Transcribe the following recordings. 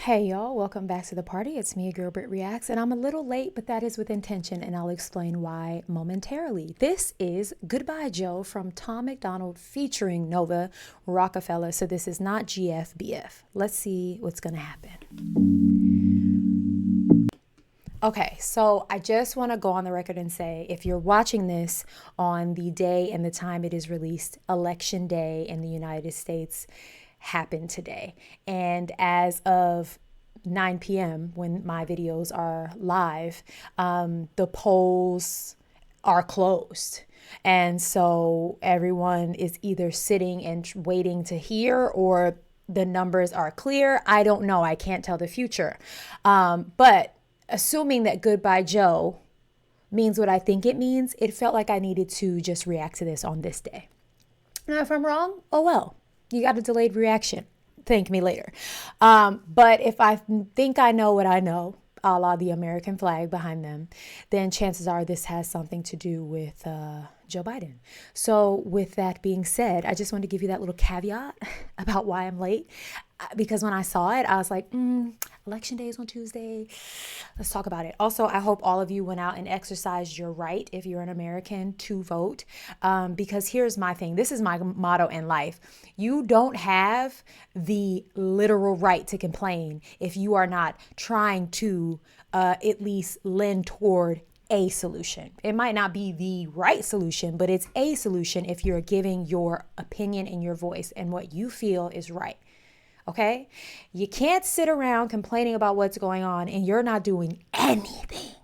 Hey y'all, welcome back to the party. It's me, your girl BrittReacts, and I'm a little late, but that is with intention, and I'll explain why momentarily. This is Goodbye Joe from Tom MacDonald featuring Nova Rockafeller, so this is not GFBF. Let's see what's gonna happen. Okay, so I just want to go on the record and say, if you're watching this on the day and the time it is released, Election Day in the United States happened today. And as of 9 p.m., when my videos are live, the polls are closed. And so everyone is either sitting and waiting to hear, or the numbers are clear. I don't know. I can't tell the future. But assuming that Goodbye Joe means what I think it means, it felt like I needed to just react to this on this day. Now, if I'm wrong, oh well, you got a delayed reaction. Thank me later. But if I think I know what I know, a la the American flag behind them, then chances are this has something to do with Joe Biden. So with that being said, I just wanted to give you that little caveat about why I'm late. Because when I saw it, I was like, Election Day is on Tuesday. Let's talk about it. Also, I hope all of you went out and exercised your right, if you're an American, to vote. Because here's my thing. This is my motto in life. You don't have the literal right to complain if you are not trying to at least lend toward a solution. It might not be the right solution, but it's a solution if you're giving your opinion and your voice and what you feel is right. Okay? You can't sit around complaining about what's going on and you're not doing anything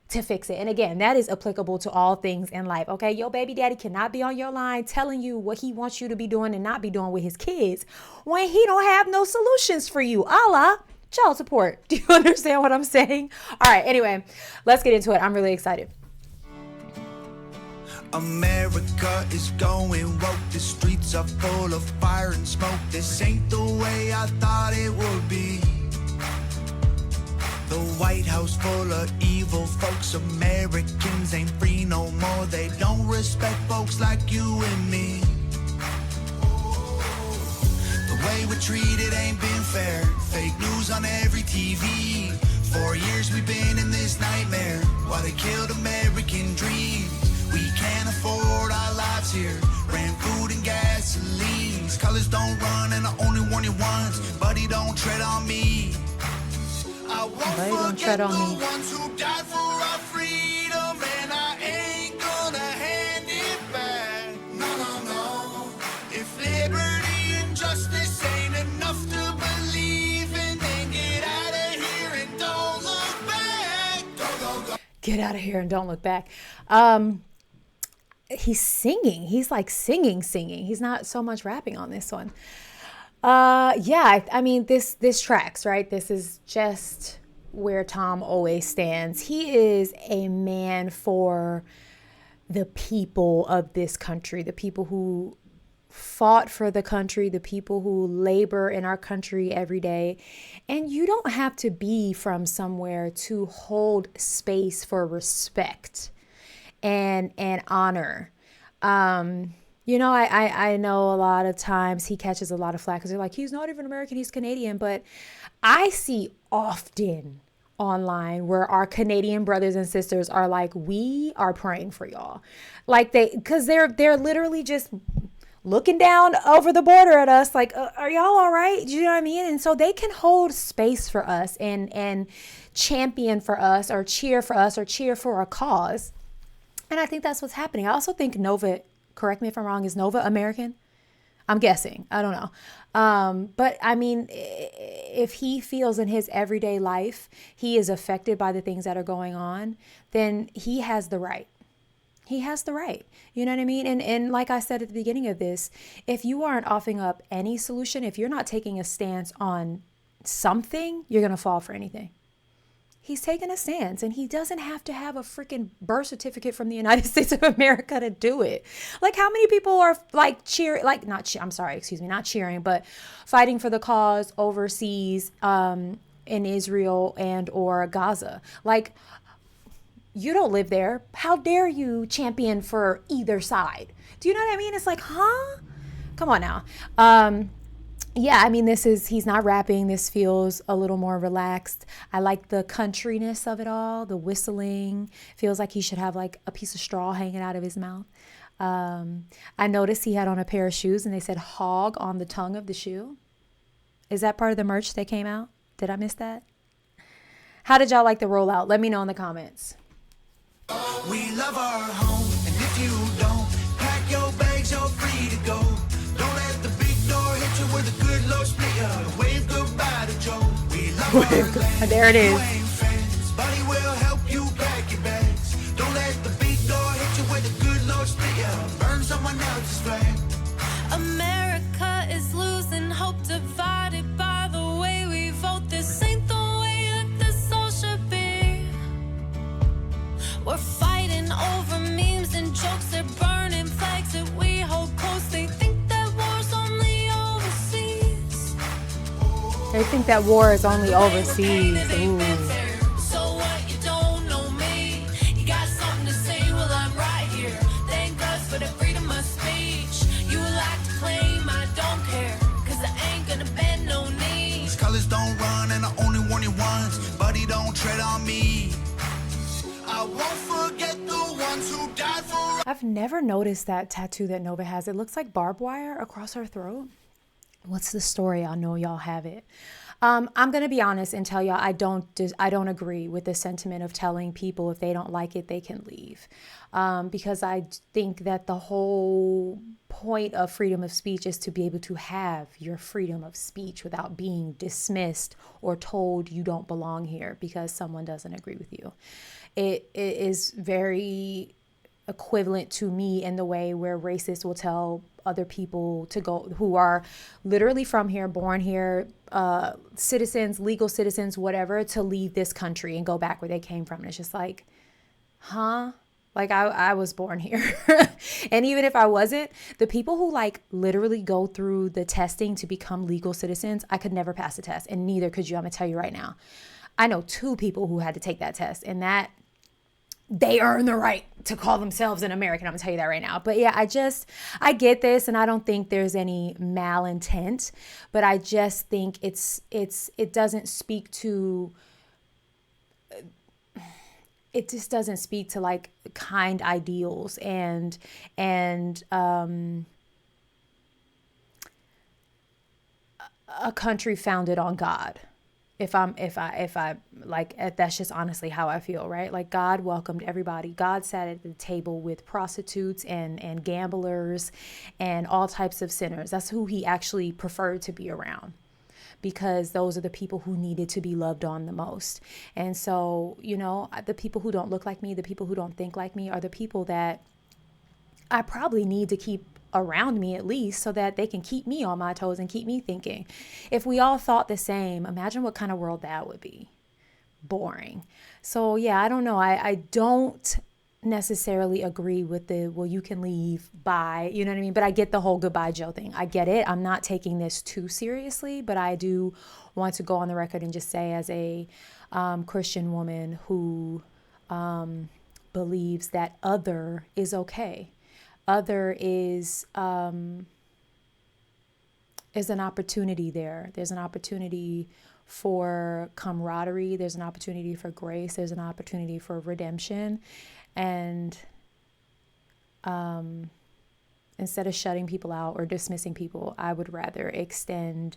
to fix it. And again, that is applicable to all things in life. Okay? Your baby daddy cannot be on your line telling you what he wants you to be doing and not be doing with his kids when he don't have no solutions for you. Allah, child support. Do you understand what I'm saying? All right. Anyway, let's get into it. I'm really excited. America is going woke. The streets are full of fire and smoke. This ain't the way I thought it would be. The White House full of evil folks. Americans ain't free no more. They don't respect folks like you and me. The way we're treated ain't been fair. Fake news on every TV. 4 years we've been in this nightmare while they killed American dreams. We can't afford our lives here. Rent, food, and gasoline. Colors don't run, and I only warn you once. Buddy, don't tread on me. I won't forget the ones who died for our freedom, and I ain't gonna hand it back. No, no, no. If liberty and justice ain't enough to believe in, then get out of here and don't look back. Go, go, go. Get out of here and don't look back. He's singing. He's like singing. He's not so much rapping on this one. Yeah, I mean, this tracks, right? This is just where Tom always stands. He is a man for the people of this country, the people who fought for the country, the people who labor in our country every day. And you don't have to be from somewhere to hold space for respect and honor. You know, I know a lot of times he catches a lot of flack because they're like, he's not even American, he's Canadian. But I see often online where our Canadian brothers and sisters are like, we are praying for y'all. Like because they're literally just looking down over the border at us like, are y'all all right? Do you know what I mean? And so they can hold space for us and champion for us or cheer for a cause. And I think that's what's happening. I also think Nova, correct me if I'm wrong, is Nova American? I'm guessing. I don't know. But I mean, if he feels in his everyday life he is affected by the things that are going on, then he has the right. He has the right. You know what I mean? And like I said at the beginning of this, if you aren't offering up any solution, if you're not taking a stance on something, you're going to fall for anything. He's taking a stance, and he doesn't have to have a freaking birth certificate from the United States of America to do it. Like, how many people are like cheering, like not cheering, but fighting for the cause overseas in Israel and or Gaza? Like, you don't live there. How dare you champion for either side? Do you know what I mean? It's like, huh? Come on now. yeah, I mean, he's not rapping. This feels a little more relaxed. I like the countryness of it all, the whistling. Feels like he should have like a piece of straw hanging out of his mouth. I noticed he had on a pair of shoes and they said hog on the tongue of the shoe. Is that part of the merch that came out? Did I miss that? How did y'all like the rollout? Let me know in the comments. We love our home, and if you don't, pack your bags, you're free to go. Don't let the big door hit you where the good Lord split you. Wave goodbye to Joe. We love our land. There it is. You ain't friends, buddy will help you pack your bags. Don't let the big door hit you where the good Lord split you. Burn someone else's flag. America is losing hope, divided by the way we vote. This ain't the way that this all should be. We're fighting over memes and jokes. They're burning flags that we hold close. They think that war's only overseas. They think that war is only overseas. Ooh. So what, you don't know me? You got something to say, well I'm right here. Thank us for the freedom of speech. You like to claim I don't care, cause I ain't gonna bend no knee. These colors don't run and I only warn you once. Buddy, don't tread on me. I won't forget the ones who died for. I've never noticed that tattoo that Nova has. It looks like barbed wire across her throat. What's the story? I know y'all have it. I'm gonna be honest and tell y'all I don't agree with the sentiment of telling people if they don't like it they can leave, because I think that the whole point of freedom of speech is to be able to have your freedom of speech without being dismissed or told you don't belong here because someone doesn't agree with you. It is very equivalent to me in the way where racists will tell other people to go who are literally from here, born here, citizens, legal citizens, whatever, to leave this country and go back where they came from. And it's just like, huh? Like I was born here. And even if I wasn't, the people who like literally go through the testing to become legal citizens, I could never pass the test, and neither could you. I'm gonna tell you right now. I know 2 people who had to take that test, and that they earn the right to call themselves an American. I'm gonna tell you that right now. But yeah, I get this, and I don't think there's any malintent, but I just think it doesn't speak to, it just doesn't speak to like kind ideals and a country founded on God. If I like, that's just honestly how I feel, right? Like God welcomed everybody. God sat at the table with prostitutes and gamblers and all types of sinners. That's who he actually preferred to be around, because those are the people who needed to be loved on the most. And so, you know, the people who don't look like me, the people who don't think like me are the people that I probably need to keep around me, at least so that they can keep me on my toes and keep me thinking. If we all thought the same, imagine what kind of world that would be. Boring. So yeah, I don't know. I don't necessarily agree with the, well, you can leave, bye, you know what I mean? But I get the whole goodbye Joe thing. I get it. I'm not taking this too seriously, but I do want to go on the record and just say, as a Christian woman who believes that other is okay. Other is an opportunity there. There's an opportunity for camaraderie. There's an opportunity for grace. There's an opportunity for redemption. And instead of shutting people out or dismissing people, I would rather extend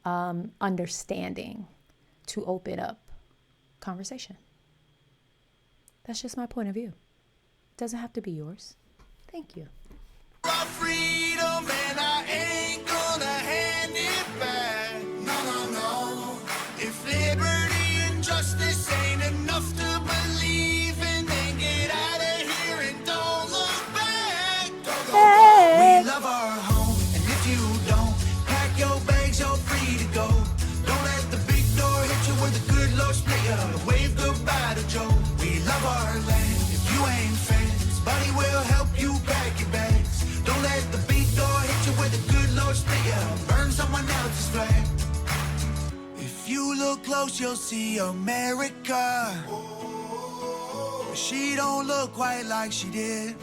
understanding to open up conversation. That's just my point of view. It doesn't have to be yours. Thank you. Our freedom, and I ain't gonna hand it back. No, no, no. If liberty and justice ain't enough to believe in, then get out of here and don't look back. Hey. We love our home, and if you don't, pack your bags, you're free to go. Don't let the big door hit you where the good Lord split you. Wave goodbye to Joe. We love our land. If you ain't friends, buddy will help you pack your bags. Don't let the big door hit you where the good Lord split you. Burn someone else's flag. If you look close, you'll see America. She don't look quite like she did.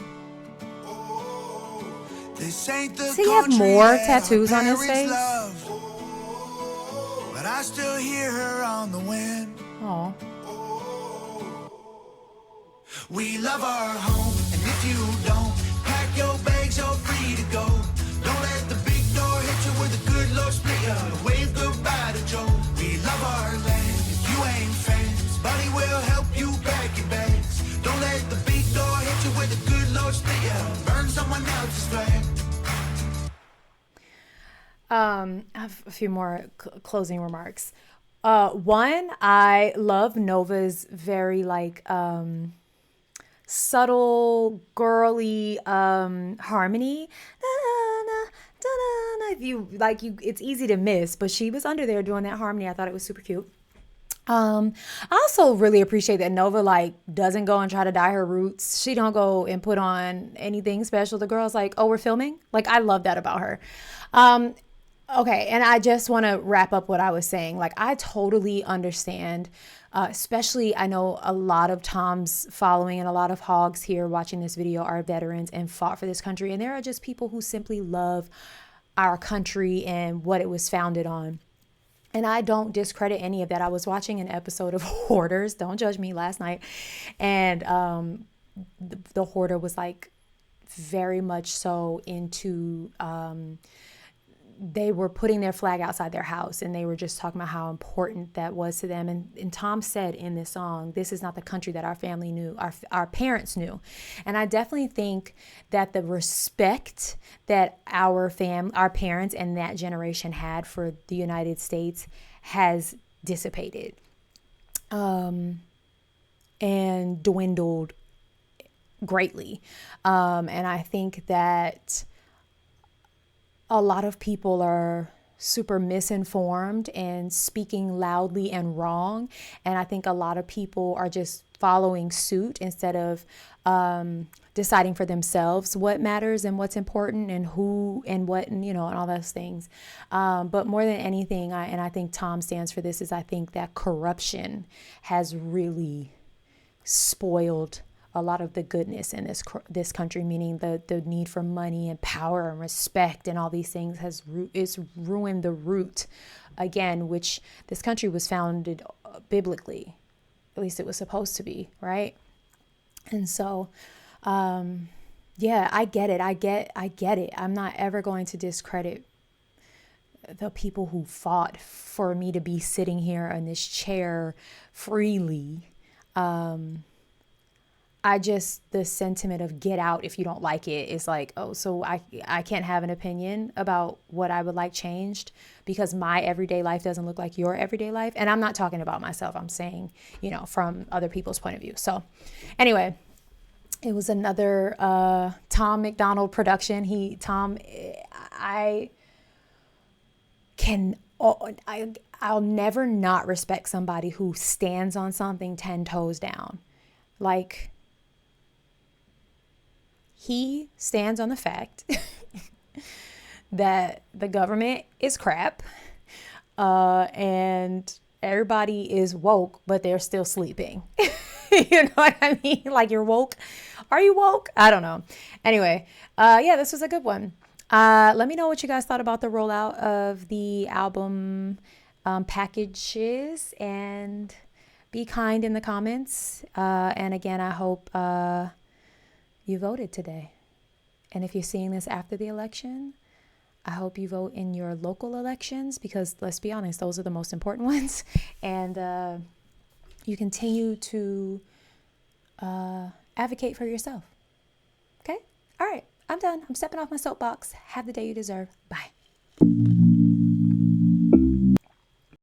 This ain't the Does he have country more that our tattoos on his parents face? love. still hear her on the wind. Oh. We love our home, and if you don't, pack your bags, you're free to go. Don't let the big door hit you with a good Lord split you. Wave goodbye to Joe. We love our land. If you ain't fans, Buddy will help you pack your bags. Don't let the big door hit you with a good Lord split you. Burn someone else's flag. I have a few more closing remarks. One, I love Nova's very like subtle, girly harmony. If you like, it's easy to miss, but she was under there doing that harmony. I thought it was super cute. I also really appreciate that Nova like doesn't go and try to dye her roots. She don't go and put on anything special. The girl's like, oh, we're filming. Like, I love that about her. Okay, and I just want to wrap up what I was saying. Like, I totally understand, especially I know a lot of Tom's following and a lot of hogs here watching this video are veterans and fought for this country. And there are just people who simply love our country and what it was founded on. And I don't discredit any of that. I was watching an episode of Hoarders, don't judge me, last night. And the hoarder was like very much so into... they were putting their flag outside their house and they were just talking about how important that was to them. And Tom said in this song, this is not the country that our family knew, our parents knew. And I definitely think that the respect that our parents and that generation had for the United States has dissipated and dwindled greatly. And I think that a lot of people are super misinformed and speaking loudly and wrong. And I think a lot of people are just following suit instead of deciding for themselves what matters and what's important and who and what, and, you know, and all those things. But more than anything, and I think Tom stands for this, is I think that corruption has really spoiled a lot of the goodness in this country, meaning the need for money and power and respect and all these things has ruined the root, again, which this country was founded biblically. At least it was supposed to be, right? And so, yeah, I get it. I get it. I'm not ever going to discredit the people who fought for me to be sitting here in this chair freely. The sentiment of get out if you don't like it is like, oh, so I can't have an opinion about what I would like changed because my everyday life doesn't look like your everyday life. And I'm not talking about myself. I'm saying, you know, from other people's point of view. So anyway, it was another Tom MacDonald production. I'll never not respect somebody who stands on something 10 toes down. Like, he stands on the fact that the government is crap and everybody is woke, but they're still sleeping. You know what I mean? Like, you're woke. Are you woke? I don't know. Anyway, yeah, this was a good one. Let me know what you guys thought about the rollout of the album packages, and be kind in the comments. And again, I hope you voted today. And if you're seeing this after the election, I hope you vote in your local elections, because let's be honest, those are the most important ones. And you continue to advocate for yourself. Okay? All right. I'm done. I'm stepping off my soapbox. Have the day you deserve. Bye.